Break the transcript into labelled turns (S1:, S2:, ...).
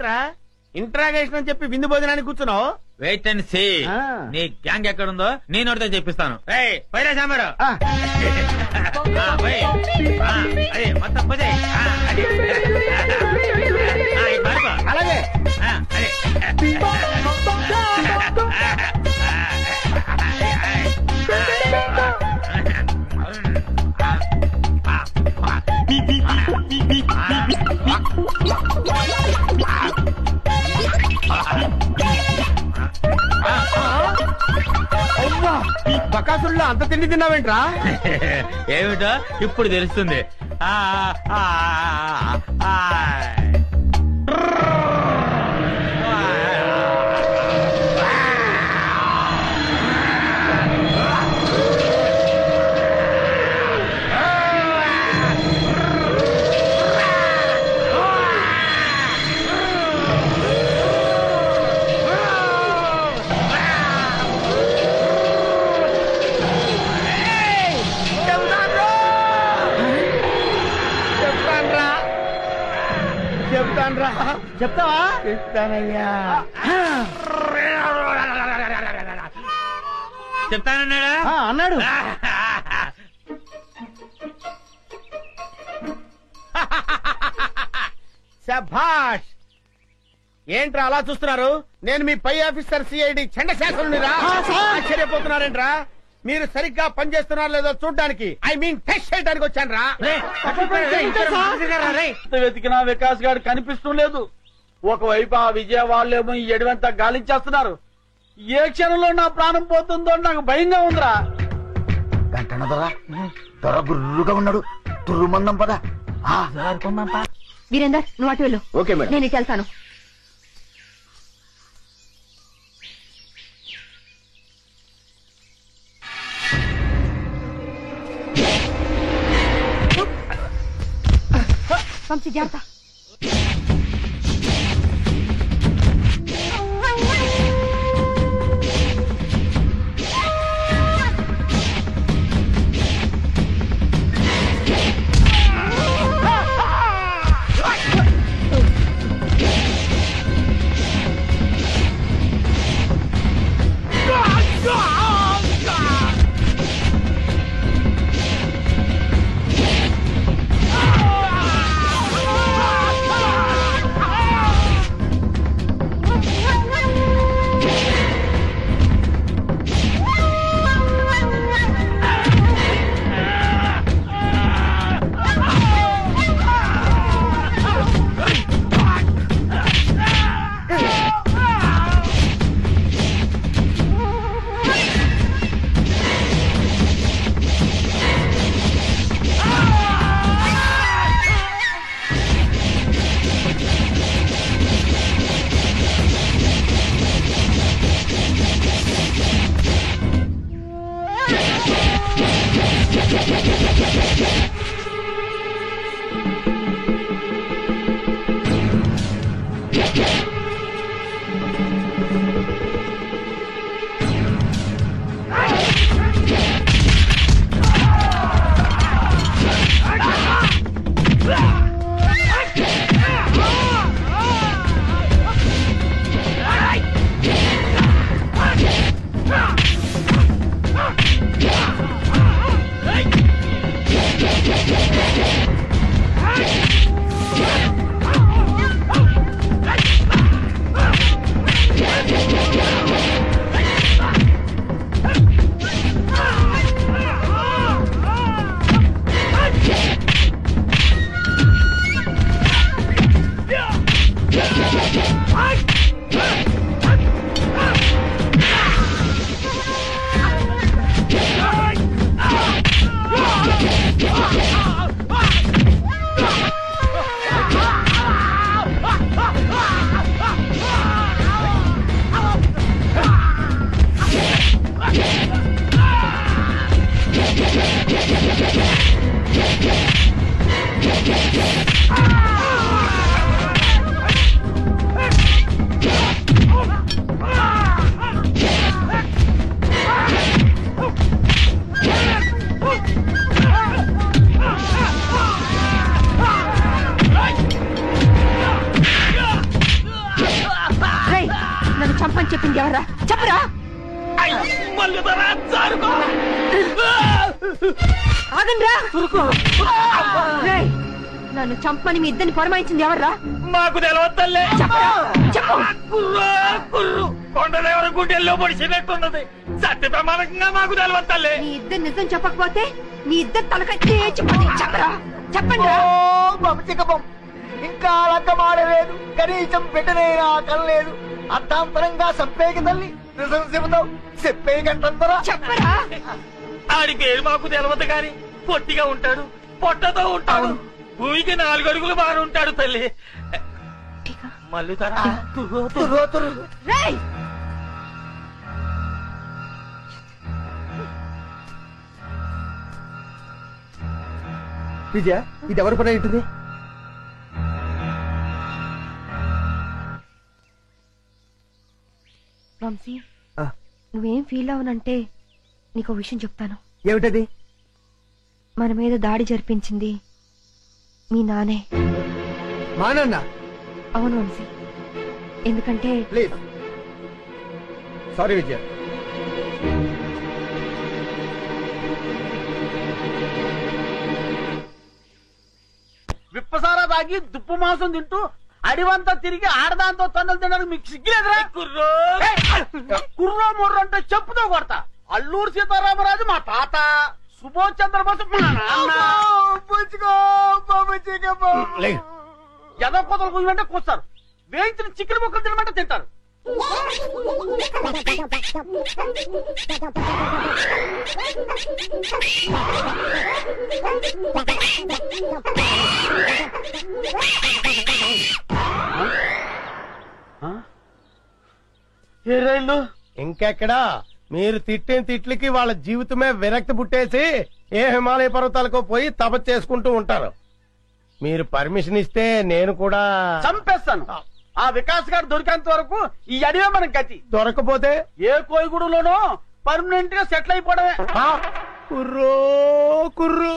S1: ఏంట్రా ఇంట్రాగేషన్ అని చెప్పి విందు భోజనానికి కూర్చున్నావు?
S2: వెయిట్ అండ్ సీ నీ గ్యాంగ్ ఎక్కడుందో నేను ఒకటితో చెప్పిస్తాను. పైరా సాంబారు అదే మొత్తం పోతే
S1: అలాగే బకాసుల్లో అంత తిండి తిన్నావేంట్రా?
S2: ఏమిటో ఇప్పుడు తెలుస్తుంది.
S1: చెప్తావా? చెప్తానయ్యా.
S2: చెప్తానన్నాడా?
S1: అన్నాడు. శభాష్. ఏంట్రా అలా చూస్తున్నారు? నేను మీ పై ఆఫీసర్ సిఐడి చండశాసనునిరా. ఆశ్చర్యపోతున్నారేంట్రా? మీరు సరిగ్గా పనిచేస్తున్నారో లేదో చూడడానికి, ఐ మీన్ టెస్ట్ చేయడానికి వచ్చాను రా.
S3: వెతికినా వికాస్ గారు కనిపిస్తూ లేదు. ఒకవైపు ఆ విజయ వాళ్ళేమో ఈ ఎడవంతా గాలించేస్తున్నారు. ఏ క్షణంలో నా ప్రాణం పోతుందో నాకు భయంగా ఉందిరా.
S4: గంటన్నదరా దొర గుర్రుగా ఉన్నాడు. తుర్రుమందం పదా.
S5: వీరేందర్ నువ్వు అటు వెళ్ళు.
S1: Okay madam.
S5: నేను ఇటు వెళ్తాను. వంశీ జాగ్రత్త. పరిమాయించింది ఎవరా చెప్పరా ఆగండ్రా రేయ్, నన్ను చంపని మీ ఇద్దరిని పరిమాయించింది ఎవర్రా
S2: మాకు తెలవద్దల్లే
S5: చెప్పరా చెప్పు
S2: కుర్రు కొండదేవర గుండెల్లో పొడిచినట్టున్నది సత్య ప్రమాణంగా మాకు తెలవద్దల్లే
S5: మీ ఇద్దరు నిజం చెప్పకపోతే మీ ఇద్దరు తలకాయ తేచిపోతే చెప్పరా చెప్పండి
S4: చిక్కబం ఇంకా లక్కమాడలేదు కనీసం పెట్టనైనా కనలేదు అర్థాంతరంగా సంపేకి తల్లి నిజం చెబుతావు చెప్పే గంటందరా
S5: చెప్పరా
S2: ఆడి పేరు మాకు తెలవదు గాని పొట్టిగా ఉంటాడు పొట్టతో ఉంటాడు భూమికి 4 అడుగులు బాగా ఉంటాడు తల్లి మల్లుతారా
S5: రేయ్
S1: విజయ ఇది ఎవరి పని ఉంటుంది?
S5: వంశీ నువ్వేం ఫీల్ అవనంటే నీకు విషయం చెప్తాను.
S1: ఏమిటది?
S5: మన మీద దాడి జరిపించింది మీ నానే.
S1: మా నాన్న?
S5: అవును వంశీ, ఎందుకంటే
S1: ప్లీజ్ సారీ విజయ.
S3: విప్పసారా తాగి దుప్పు మాంసం తింటూ అడివంతా తిరిగి ఆడదాంతో తన్నులు తినడానికి మీకు సిగ్గులేదురా? కుర్రో ముర్రో అంటే చెప్పుతో కొడతా. అల్లూరు సీతారామరాజు మా తాత, సుభాష్ చంద్రబోస్ మా నాన్న. ఎదో కొతలు కూయమంటే కూస్తారు, వేయించిన చికెన్ ముక్కలు తినమంటే తింటారు. ఏ రైళ్ళు
S1: ఇంకెక్కడా? మీరు తిట్టిన తిట్లకి వాళ్ళ జీవితమే విరక్తి పుట్టేసి ఏ హిమాలయ పర్వతాలకు పోయి తపస్సు చేసుకుంటూ ఉంటారు. మీరు పర్మిషన్ ఇస్తే నేను కూడా
S3: చంపేస్తాను. ఆ వికాస్ గారు దొరికేంత వరకు ఈ అడివే మనకి గతి.
S1: దొరకపోతే
S3: ఏ కోయిగూడలోనో పర్మనెంట్ గా సెటిల్ అయిపోవడమే.
S1: కుర్రో కుర్రు